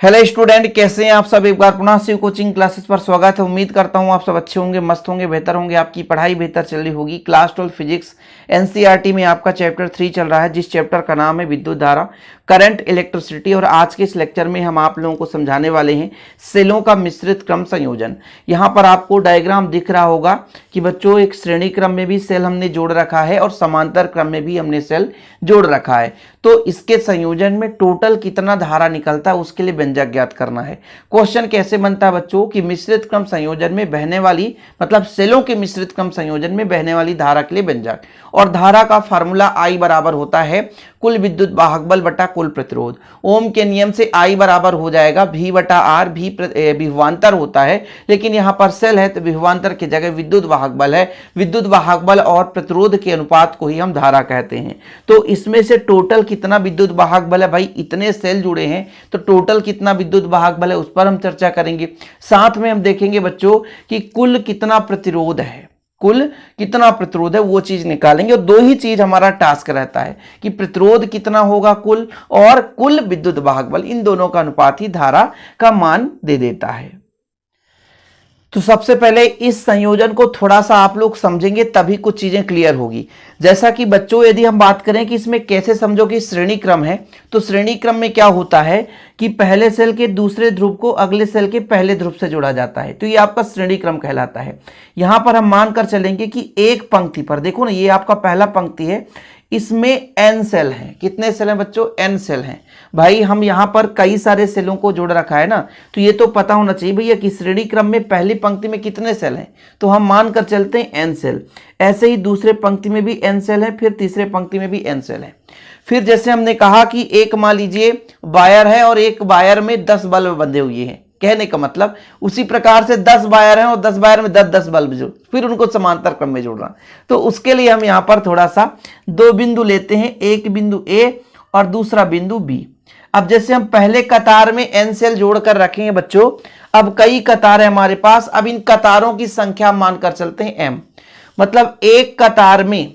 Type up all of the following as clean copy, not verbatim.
Hello student, कैसे हैं आप सब। एक बार पुनः शिव कोचिंग क्लासेस पर स्वागत है। उम्मीद करता हूं आप सब अच्छे होंगे, मस्त होंगे, बेहतर होंगे, आपकी पढ़ाई बेहतर चल रही होगी। क्लास 12 फिजिक्स एनसीईआरटी में आपका चैप्टर 3 चल रहा है, जिस चैप्टर का नाम है विद्युत धारा, करंट, इलेक्ट्रिसिटी। और आज के इस लेक्चर में हम आप लोगों को समझाने वाले हैं सेलों का मिश्रित क्रम संयोजन। यहाँ पर आपको डायग्राम दिख रहा होगा कि बच्चों एक श्रेणी क्रम में भी सेल हमने जोड़ रखा है और समांतर क्रम में भी हमने सेल जोड़ रखा है। तो इसके संयोजन में टोटल कितना धारा निकलता है उसके लिए व्यंजक ज्ञात करना है। क्वेश्चन कैसे बनता है बच्चों कि मिश्रित क्रम संयोजन में बहने वाली, मतलब सेलों के मिश्रित क्रम संयोजन में बहने वाली धारा के लिए व्यंजक। और धारा का फार्मूला I बराबर होता है कुल विद्युत वाहक बल बटा कुल प्रतिरोध। ओम के नियम से I बराबर हो जाएगा V बटा R। भी विभवांतर होता है, लेकिन यहाँ पर सेल है तो विभवांतर की जगह विद्युत वाहक बल है। विद्युत वाहक बल और प्रतिरोध के अनुपात को ही हम धारा कहते हैं। तो इसमें से टोटल कितना विद्युत वाहक बल है, भाई इतने सेल जुड़े हैं तो टोटल कितना विद्युत वाहक बल है उस पर हम चर्चा करेंगे। साथ में हम देखेंगे बच्चों कि कुल कितना प्रतिरोध है, कुल कितना प्रतिरोध है वो चीज निकालेंगे। और दो ही चीज हमारा टास्क रहता है कि प्रतिरोध कितना होगा कुल, और कुल विद्युत वाहक बल, इन दोनों का अनुपात ही धारा का मान दे देता है। तो सबसे पहले इस संयोजन को थोड़ा सा आप लोग समझेंगे तभी कुछ चीजें क्लियर होगी। जैसा कि बच्चों यदि हम बात करें कि इसमें कैसे समझो कि श्रेणी क्रम है, तो श्रेणी क्रम में क्या होता है कि पहले सेल के दूसरे ध्रुव को अगले सेल के पहले ध्रुव से जोड़ा जाता है, तो ये आपका श्रेणी क्रम कहलाता है। यहां पर हम मानकर चलेंगे कि एक पंक्ति पर देखो ना, ये आपका पहला पंक्ति है, इसमें n सेल हैं। कितने सेल हैं बच्चों? n सेल हैं। भाई हम यहाँ पर कई सारे सेलों को जोड़ रखा है ना, तो ये तो पता होना चाहिए भैया कि श्रेणी क्रम में पहली पंक्ति में कितने सेल हैं, तो हम मान कर चलते हैं n सेल। ऐसे ही दूसरे पंक्ति में भी n सेल है, फिर तीसरे पंक्ति में भी n सेल है। फिर जैसे हमने कहा कि एक मान लीजिए वायर है और एक वायर में 10 बल्ब बंधे हुए हैं, कहने का मतलब उसी प्रकार से 10 वायर हैं और 10 वायर में 10-10 बल्ब जोड़, फिर उनको समांतर क्रम में जोड़ना। तो उसके लिए हम यहाँ पर थोड़ा सा दो बिंदु लेते हैं, एक बिंदु A और दूसरा बिंदु B। अब जैसे हम पहले कतार में n सेल जोड़कर रखेंगे बच्चों, अब कई कतार है हमारे पास, अब इन कतारों की संख्या मानकर चलते हैं m, मतलब एक कतार में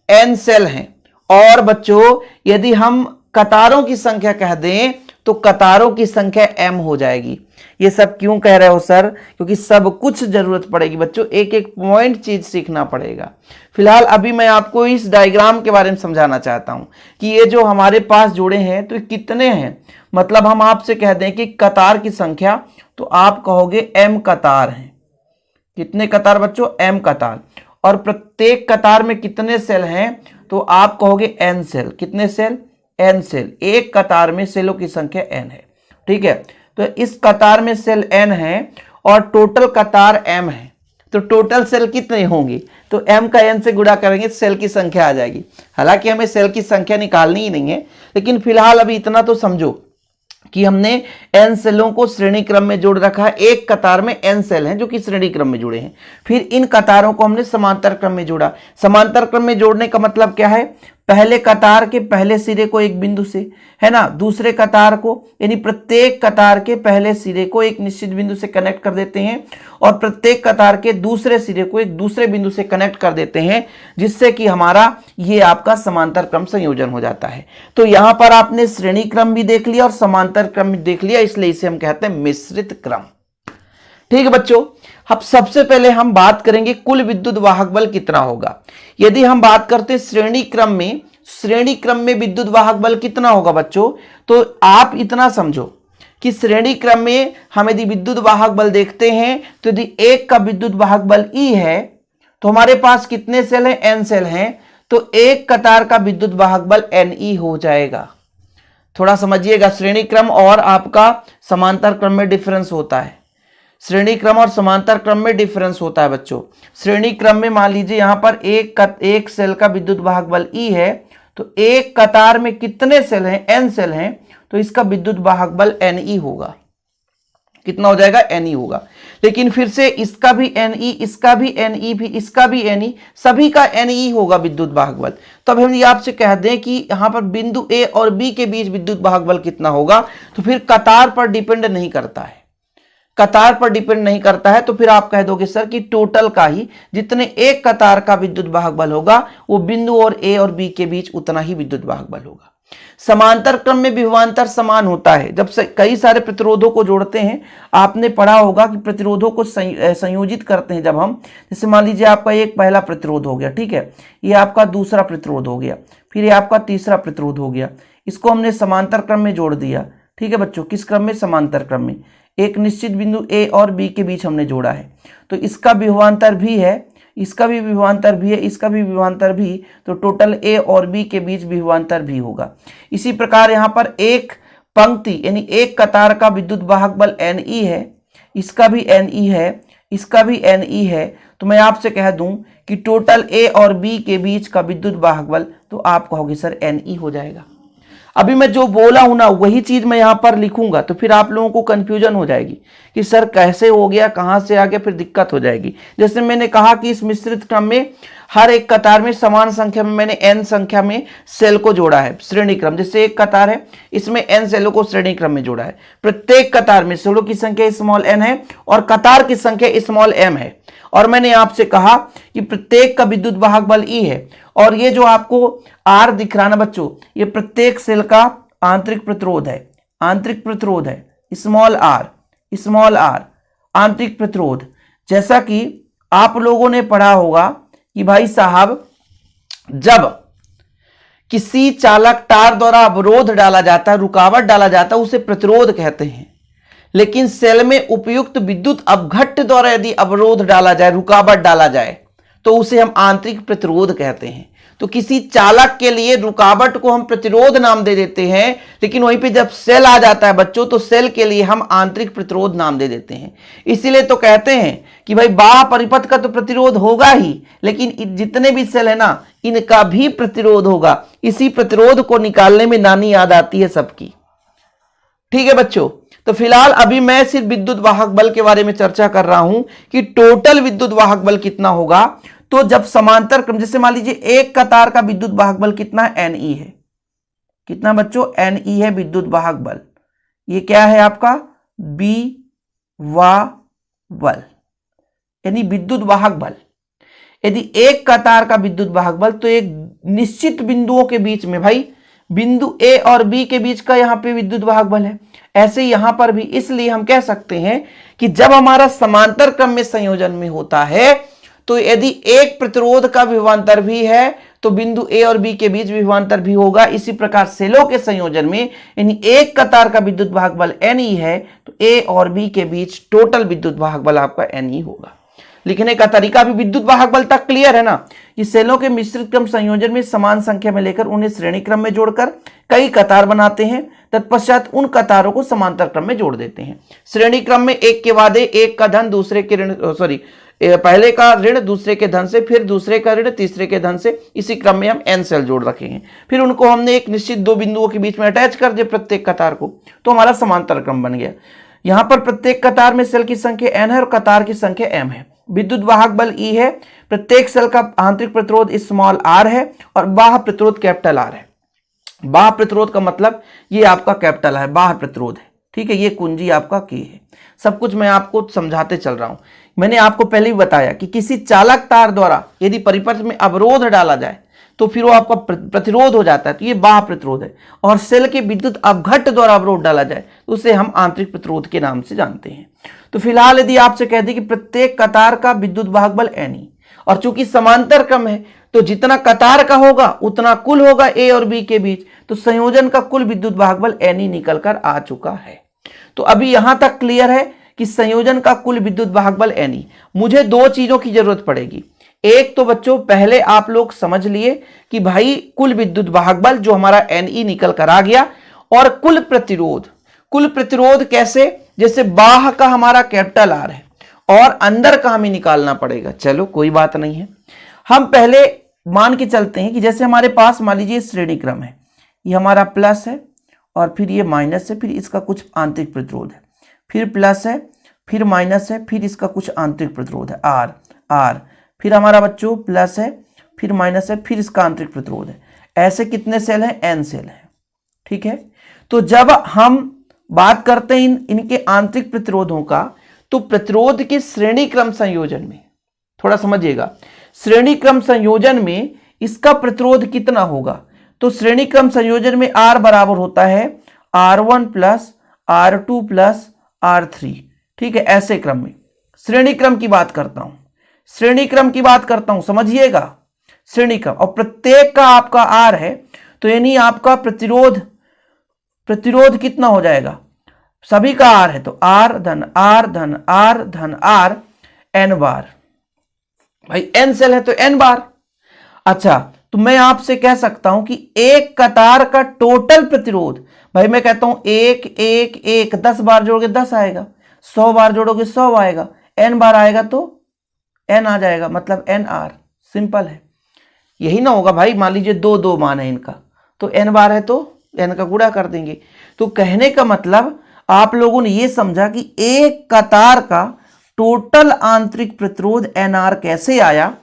n सेल हैं। और बच्चों यदि हम कतारों की संख्या कह दें तो कतारों की संख्या m हो जाएगी। ये सब क्यों कह रहे हो सर? क्योंकि सब कुछ जरूरत पड़ेगी बच्चों, एक एक पॉइंट चीज सीखना पड़ेगा। फिलहाल अभी मैं आपको इस डायग्राम के बारे में समझाना चाहता हूं कि ये जो हमारे पास जुड़े हैं तो कितने हैं। मतलब हम आपसे कह दें कि कतार की संख्या, तो आप कहोगे m कतार हैं। कितने कतार बच्चों? m कतार। और प्रत्येक कतार में कितने सेल हैं, तो आप कहोगे n सेल। कितने सेल? n cell. एक कतार में सेलों की संख्या n है, ठीक है। तो इस कतार में सेल n है और टोटल कतार m है, तो टोटल सेल कितने होंगे, तो m का n से गुणा करेंगे सेल की संख्या आ जाएगी। हालांकि हमें सेल की संख्या निकालनी ही नहीं है, लेकिन फिलहाल अभी इतना तो समझो कि हमने n सेलों को श्रेणी क्रम में जोड़ रखा है। एक कतार में n सेल हैं जो कि श्रेणी क्रम में जुड़े हैं। फिर इन कतारों को हमने समांतर क्रम में जोड़ा। समांतर क्रम में जोड़ने का मतलब क्या है? पहले कतार के पहले सिरे को एक बिंदु से, है ना, दूसरे कतार को, यानी प्रत्येक कतार के पहले सिरे को एक निश्चित बिंदु से कनेक्ट कर देते हैं और प्रत्येक कतार के दूसरे सिरे को एक दूसरे बिंदु से कनेक्ट कर देते हैं, जिससे कि हमारा ये आपका समांतर क्रम संयोजन हो जाता है। तो यहां पर आपने श्रेणी क्रम भी देख लिया और समांतर क्रम भी देख लिया, इसलिए इसे हम कहते हैं मिश्रित क्रम। ठीक है बच्चों, अब सबसे पहले हम बात करेंगे कुल विद्युत वाहक बल कितना होगा। यदि हम बात करते हैं श्रेणी क्रम में, श्रेणी क्रम में विद्युत वाहक बल कितना होगा बच्चों, तो आप इतना समझो कि श्रेणी क्रम में हम यदि विद्युत वाहक बल देखते हैं तो यदि एक का विद्युत वाहक बल E है तो हमारे पास कितने सेल हैं? n सेल हैं, तो एक कतार का विद्युत वाहक बल Ne हो जाएगा। थोड़ा समझिएगा, श्रेणी क्रम और आपका समांतर क्रम में डिफरेंस होता है। श्रेणी क्रम और समांतर क्रम में डिफरेंस होता है बच्चों। श्रेणी क्रम में मान लीजिए यहां पर एक सेल का विद्युत वाहक बल E है, तो एक कतार में कितने सेल हैं? n सेल हैं, तो इसका विद्युत वाहक बल Ne होगा। कितना हो जाएगा? Ne होगा। लेकिन फिर से इसका भी Ne, इसका भी Ne, भी इसका भी Ne, सभी का Ne होगा विद्युत वाहक बल। तब हम ये आपसे कह दें कि यहां पर बिंदु A और B के बीच विद्युत वाहक बल कितना होगा, तो फिर कतार पर डिपेंड नहीं करता है। कतार पर डिपेंड नहीं करता है, तो फिर आप कह दोगे सर कि टोटल का ही जितने एक कतार का विद्युत वाहक बल होगा वो बिंदु और A और B के बीच उतना ही विद्युत वाहक बल होगा। समांतर क्रम में विभवांतर समान होता है। जब कई सारे प्रतिरोधों को जोड़ते हैं, आपने पढ़ा होगा कि प्रतिरोधों को संयोजित करते हैं जब हम, जैसे मान लीजिए आपका एक पहला प्रतिरोध हो गया, ठीक है, ये आपका दूसरा प्रतिरोध हो गया, फिर ये आपका तीसरा प्रतिरोध हो गया, इसको हमने समांतर क्रम में जोड़ दिया, ठीक है बच्चों। किस क्रम में? समांतर क्रम में। एक निश्चित बिंदु ए और बी के बीच हमने जोड़ा है, तो इसका विभवांतर भी है, इसका भी विभवांतर भी है, इसका भी विभवांतर भी, तो टोटल ए और बी के बीच विभवांतर भी होगा। इसी प्रकार यहाँ पर एक पंक्ति यानी एक कतार का विद्युत वाहक बल Ne है, इसका भी Ne है, इसका भी Ne है, तो मैं आपसे कह दूं कि टोटल ए और बी के बीच का विद्युत वाहक बल, तो आप कहोगे सर Ne हो जाएगा। अभी मैं जो बोला हूं ना वही चीज मैं यहां पर लिखूंगा, तो फिर आप लोगों को कंफ्यूजन हो जाएगी कि सर कैसे हो गया, कहां से आ गया, फिर दिक्कत हो जाएगी। जैसे मैंने कहा कि इस मिश्रित क्रम में हर एक कतार में समान संख्या में मैंने n संख्या में सेल को जोड़ा है, श्रेणी क्रम। जैसे एक कतार है, इसमें n सेलों को श्रेणी क्रम में जोड़ा है। प्रत्येक कतार में सेलों की संख्या स्मॉल n है और कतार की संख्या स्मॉल m है। और मैंने आपसे कहा कि प्रत्येक का विद्युत वाहक बल E है, और ये जो आपको R दिख रहा ना बच्चों, ये प्रत्येक सेल का आंतरिक प्रतिरोध है, आंतरिक प्रतिरोध है, स्मॉल r आंतरिक प्रतिरोध। जैसा कि आप लोगों ने पढ़ा होगा कि भाई साहब, जब किसी चालक तार द्वारा अवरोध डाला जाता है, रुकावट डाला जाता है, उसे प्रतिरोध कहते हैं। लेकिन सेल में उपयुक्त विद्युत अपघट्ट द्वारा यदि अवरोध डाला जाए, रुकावट डाला जाए, तो उसे हम आंतरिक प्रतिरोध कहते हैं। तो किसी चालक के लिए रुकावट को हम प्रतिरोध नाम दे देते हैं, लेकिन वहीं पे जब सेल आ जाता है बच्चों, तो सेल के लिए हम आंतरिक प्रतिरोध नाम दे देते हैं। इसीलिए तो कहते हैं कि भाई बाह्य परिपथ का तो प्रतिरोध होगा ही, लेकिन जितने भी सेल है ना, इनका भी प्रतिरोध होगा। इसी प्रतिरोध को निकालने में नानी याद आती है सबकी, ठीक है बच्चों। तो फिलहाल अभी मैं सिर्फ विद्युत वाहक बल के बारे में चर्चा कर रहा हूं कि टोटल विद्युत वाहक बल कितना होगा। तो जब समांतर क्रम, जैसे मान लीजिए एक कतार का विद्युत वाहक बल कितना है? Ne है। कितना बच्चों? Ne है विद्युत वाहक बल। ये क्या है आपका? विवा बल यानी विद्युत वाहक बल। यदि एक कतार का विद्युत वाहक बल, तो एक निश्चित बिंदुओं के बीच में, भाई बिंदु ए और बी के बीच का यहां पे विद्युत वाहक बल है, ऐसे यहां पर भी। इसलिए हम कह सकते हैं कि जब हमारा समांतर क्रम में संयोजन में होता है, तो यदि एक प्रतिरोध का विभवांतर भी है, तो बिंदु ए और बी के बीच विभवांतर भी होगा। इसी प्रकार सेलों के संयोजन में, यानी एक कतार का विद्युत वाहक बल Ne है, तो ए और बी के बीच टोटल विद्युत वाहक बल आपका Ne होगा। लिखने का तरीका भी विद्युत वाहक बल तक क्लियर है ना। कि सेलों के मिश्रित क्रम संयोजन में समान संख्या में लेकर उन्हें श्रेणी क्रम में जोड़कर कई कतार बनाते हैं, तत्पश्चात उन कतारों को समांतर क्रम में जोड़ देते हैं। श्रेणी क्रम में एक के बाद एक का धन दूसरे के ऋण, पहले का ऋण दूसरे के धन से, फिर दूसरे का ऋण तीसरे के धन से, इसी क्रम में हम n सेल जोड़ रखे हैं। फिर उनको हमने एक निश्चित दो बिंदुओं के बीच में अटैच कर दिया प्रत्येक कतार को, तो हमारा समांतर क्रम बन गया। यहां पर प्रत्येक कतार में सेल की संख्या n है और कतार की संख्या m है। विद्युत वाहक बल E है। प्रत्येक सेल का आंतरिक प्रतिरोध स्मॉल r है और बाह्य प्रतिरोध कैपिटल R है। बाह्य प्रतिरोध का मतलब ये आपका कैपिटल है, बाह्य प्रतिरोध है, ठीक है। ये कुंजी आपका K है। सब कुछ मैं आपको समझाते चल रहा हूं। मैंने आपको पहले ही बताया कि किसी चालक तार द्वारा यदि परिपथ में अवरोध डाला जाए, तो फिर वो आपका प्रतिरोध हो जाता है, तो ये बाह्य प्रतिरोध है। और सेल के विद्युत अपघट्ट द्वारा अवरोध डाला जाए, तो उसे हम आंतरिक प्रतिरोध के नाम से जानते हैं। तो फिलहाल यदि आपसे कह दें कि प्रत्येक कतार का विद्युत वाहक बल Ne, और चूंकि समांतर क्रम है, तो जितना कतार का होगा उतना कुल होगा ए और बी के बीच, तो संयोजन का कुल विद्युत वाहक बल Ne निकल कर आ चुका है। तो अभी यहां तक क्लियर है कि संयोजन का कुल विद्युत वाहक बल Ne। मुझे दो चीजों की जरूरत पड़ेगी। एक तो बच्चों पहले आप लोग समझ लिए कि भाई कुल विद्युत वाहक बल जो हमारा Ne निकल कर आ गया, और कुल प्रतिरोध। कुल प्रतिरोध कैसे? जैसे बाह्य का हमारा कैपिटल R है और अंदर का हमें निकालना पड़ेगा। चलो कोई बात नहीं है, हम पहले मान के चलते हैं कि जैसे हमारे पास मान लीजिए श्रेणी क्रम है, ये हमारा प्लस है और फिर ये माइनस है, फिर इसका कुछ आंतरिक प्रतिरोध है, फिर प्लस है, फिर माइनस है, फिर इसका कुछ आंतरिक प्रतिरोध है R, फिर हमारा बच्चों प्लस है, फिर माइनस है, फिर इसका आंतरिक प्रतिरोध है। ऐसे कितने सेल हैं? n सेल हैं, ठीक है। तो जब हम बात करते हैं इनके आंतरिक प्रतिरोधों का, तो प्रतिरोध के श्रेणी क्रम संयोजन में, थोड़ा समझिएगा, श्रेणी क्रम संयोजन में इसका प्रतिरोध कितना होगा? तो श्रेणी क्रम संयोजन में R बराबर होता है R1 plus R2 plus R3। ठीक है, ऐसे क्रम में श्रेणी क्रम की बात करता हूं, श्रेणी क्रम की बात करता हूं, समझिएगा श्रेणी क्रम। और प्रत्येक का आपका R है, तो यानी आपका प्रतिरोध कितना हो जाएगा, सभी का R है तो R धन R धन R धन R n बार। भाई n सेल है तो n बार। अच्छा, तो मैं आपसे कह सकता हूं कि एक कतार का टोटल प्रतिरोध, भाई मैं कहता हूं 1 1 1 10 बार जोड़ोगे 10 आएगा, 100 बार जोड़ोगे 100 आएगा, n बार आएगा तो n आ जाएगा, मतलब nr। सिंपल है, यही ना होगा भाई। मान लीजिए 2 2 मान है इनका, तो n बार है तो n का गुणा कर देंगे। तो कहने का मतलब आप लोगों ने यह समझा कि एक कतार का टोटल आंतरिक प्रतिरोध nr कैसे आया,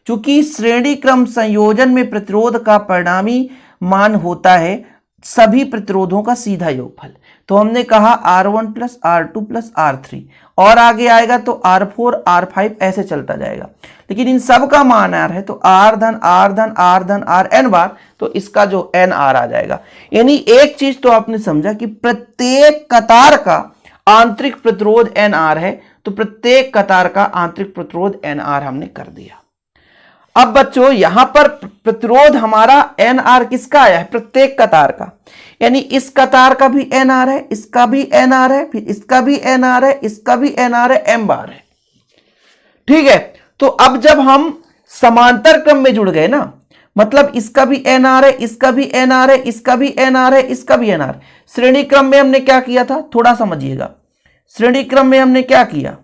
क्योंकि श्रेणी क्रम संयोजन में प्रतिरोध का परिणामी मान होता है सभी प्रतिरोधों का सीधा योगफल। तो हमने कहा R1 plus R2 plus R3, और आगे आएगा तो R4 R5 ऐसे चलता जाएगा, लेकिन इन सब का मान R है तो R धन R धन R धन R n बार, तो इसका जो nr आ जाएगा। यानी एक चीज तो आपने समझा कि प्रत्येक कतार का आंतरिक प्रतिरोध nr है, तो प्रत्येक कतार का आंतरिक प्रतिरोध nr हमने कर दिया। अब बच्चों यहां पर प्रतिरोध हमारा nr किसका आया है, प्रत्येक कतार का, यानी इस कतार का भी nr है, इसका भी nr है, फिर इसका भी nr है, इसका भी nr है, m बार है। ठीक है, तो अब जब हम समांतर क्रम में जुड़ गए ना, मतलब इसका भी nr है, इसका भी nr है, इसका भी nr है, इसका भी nr। श्रेणी क्रम में हमने क्या किया था, थोड़ा समझिएगा। श्रेणी क्रम में हमने क्या किया,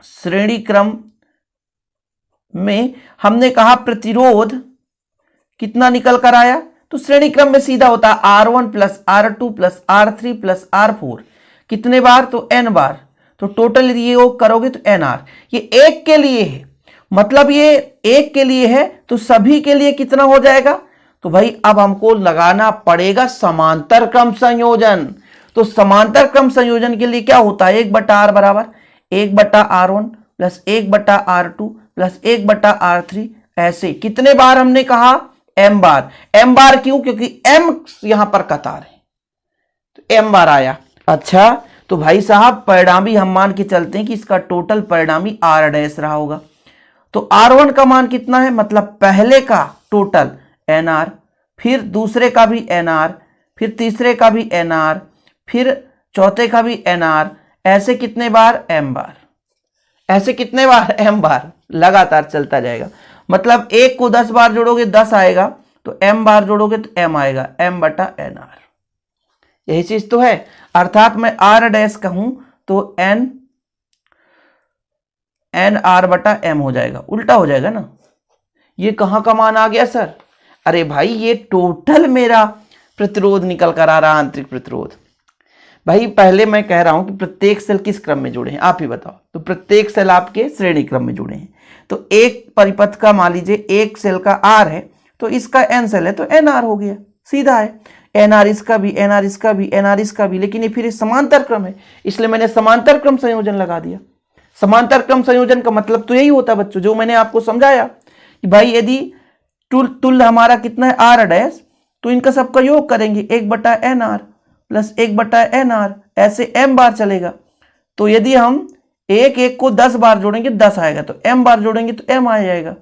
श्रेणी क्रम में हमने कहा प्रतिरोध कितना निकल कर आया, तो श्रेणी क्रम में सीधा होता है R1 plus R2 plus R3 plus R4, कितने बार, तो n बार। तो टोटल ये करोगे तो nr, ये एक के लिए है, मतलब ये एक के लिए है, तो सभी के लिए कितना हो जाएगा। तो भाई अब हमको लगाना पड़ेगा समांतर क्रम संयोजन। तो समांतर क्रम संयोजन के लिए क्या होता है, 1/r बराबर 1/r1 plus 1/r2 plus 1/r3, ऐसे कितने बार हमने कहा, m बार। m बार क्यों, क्योंकि m यहां पर कतार है, तो m बार आया। अच्छा, तो भाई साहब परिणामी हम मान के चलते हैं कि इसका टोटल परिणामी r डैश रहा होगा। तो r1 का मान कितना है, मतलब पहले का टोटल nr, फिर दूसरे का भी nr, फिर तीसरे का भी nr, फिर चौथे का भी nr, ऐसे कितने बार, m बार। ऐसे कितने बार, m बार, लगातार चलता जाएगा। मतलब एक को 10 बार जोड़ोगे 10 आएगा, तो m बार जोड़ोगे तो m आएगा, m/nr। यही चीज तो है, अर्थात मैं r डैश कहूं तो nr/m हो जाएगा, उल्टा हो जाएगा ना। ये कहां का मान आ गया सर, अरे भाई ये टोटल मेरा प्रतिरोध निकल कर आ रहा, आंतरिक प्रतिरोध। भाई पहले मैं कह रहा हूं कि प्रत्येक सेल किस क्रम में जुड़े हैं, आप ही बताओ। तो प्रत्येक सेल आपके श्रेणी क्रम में जुड़े हैं। तो एक परिपथ का मान लीजिए एक सेल का r है, तो इसका n सेल है तो nr हो गया, सीधा है। nr इसका भी, nr इसका भी, nr इसका भी, लेकिन ये फिर समांतर क्रम है, इसलिए मैंने समांतर क्रम संयोजन लगा दिया। समांतर क्रम संयोजन का मतलब तो यही होता है बच्चों, जो मैंने आपको समझाया कि भाई यदि तुल्य हमारा कितना है, r डैश, तो इनका सबका योग करेंगे 1/nr प्लस 1/nr, ऐसे m बार चलेगा। तो यदि हम एक एक को 10 बार जोड़ेंगे 10 आएगा, तो m बार जोड़ेंगे तो m आ जाएगा।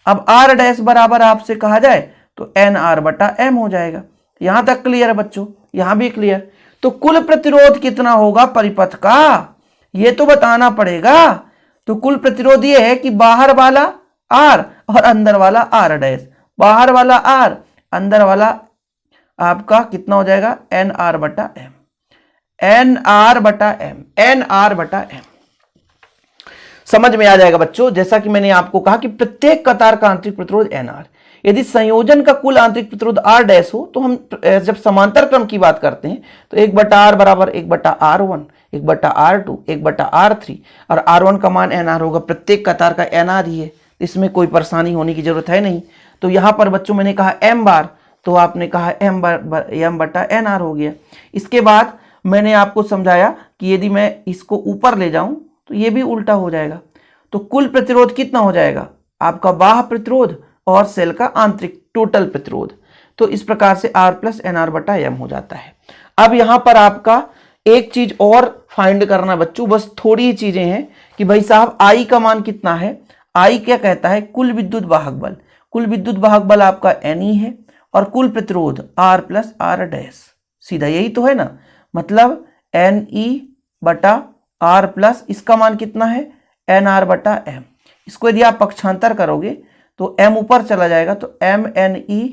अब r डैश बराबर आपसे कहा जाए तो nr/m हो जाएगा। यहां तक क्लियर है बच्चों, यहां भी क्लियर। तो कुल प्रतिरोध कितना होगा परिपथ का, ये तो बताना पड़ेगा। तो कुल प्रतिरोध ये है कि बाहर वाला r और अंदर वाला r डैश, बाहर वाला r, अंदर वाला आपका कितना हो जाएगा, nr/m, nr/m, nr/m। समझ में आ जाएगा बच्चों। जैसा कि मैंने आपको कहा कि प्रत्येक कतार का आंतरिक प्रतिरोध nr, यदि संयोजन का कुल आंतरिक प्रतिरोध r डैश हो, तो हम जब समांतर क्रम की बात करते हैं तो 1/r बराबर 1/r1, 1/r2, 1/r3, और r1 का मान nr होगा। प्रत्येक कतार का nr ही है, इसमें कोई परेशानी होने की जरूरत है नहीं। तो यहां पर बच्चों मैंने कहा m बार, तो आपने कहा m/nr हो गया। इसके बाद मैंने आपको समझाया कि यदि मैं इसको ऊपर ले जाऊं तो ये भी उल्टा हो जाएगा। तो कुल प्रतिरोध कितना हो जाएगा आपका, बाह्य प्रतिरोध और सेल का आंतरिक टोटल प्रतिरोध। तो इस प्रकार से r प्लस एन आर बटा एम हो जाता है। अब यहां पर आपका एक चीज और फाइंड करना बच्चों, बस थोड़ी ही चीजें हैं कि भाई साहब I का मान कितना है। I क्या कहता है, कुल विद्युत वाहक बल। कुल विद्युत वाहक बल आपका Ne है और कुल प्रतिरोध R प्लस आर डैश, सीधा यही तो है ना, मतलब Ne बटा R प्लस इसका मान कितना है NR बटा M। इसको यदि आप पक्षांतर करोगे तो M ऊपर चला जाएगा तो MNE,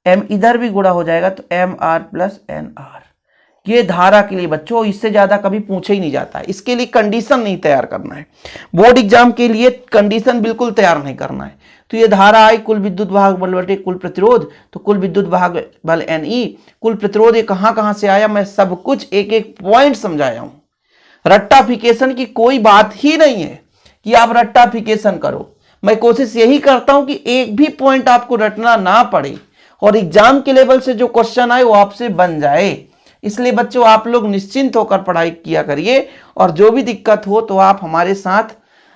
M इधर भी गुणा हो जाएगा तो MR प्लस NR। ये धारा के लिए बच्चों, इससे ज्यादा कभी पूछे ही नहीं जाता है। इसके लिए कंडीशन नहीं तैयार करना है, बोर्ड एग्जाम के लिए कंडीशन बिल्कुल तैयार नहीं करना है। तो ये धारा आई कुल विद्युत वाहक बल बटे कुल प्रतिरोध, तो कुल विद्युत वाहक बल Ne, कुल प्रतिरोध ये कहां से आया, मैं सब कुछ एक एक पॉइंट समझाया हूं। रट्टाफिकेशन की कोई बात ही नहीं है कि आप रट्टाफिकेशन करो। मैं कोशिश यही करता हूं कि एक भी पॉइंट आपको रटना ना पड़े और एग्जाम के लेवल से जो क्वेश्चन आए वो आपसे बन जाए। इसलिए बच्चों आप लोग निश्चिंत होकर पढ़ाई किया करिए और जो भी दिक्कत हो तो आप हमारे साथ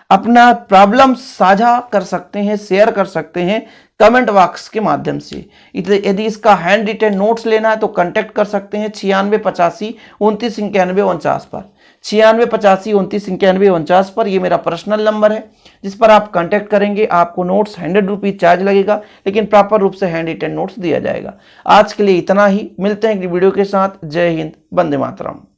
अपना प्रॉब्लम साझा कर सकते हैं, शेयर कर सकते हैं कमेंट बॉक्स के माध्यम से। यदि इसका हैंड रिटेन नोट्स लेना है तो कांटेक्ट कर सकते हैं 9685299149 पर, 9685299149 पर। ये मेरा पर्सनल नंबर है जिस पर आप कांटेक्ट करेंगे। आपको नोट्स 100 रुपीज चार्ज लगेगा, लेकिन प्रॉपर रूप से हैंड रिटेन नोट्स दिया जाएगा। आज के लिए इतना ही, मिलते हैं एक वीडियो के साथ। जय हिंद, वंदे मातरम।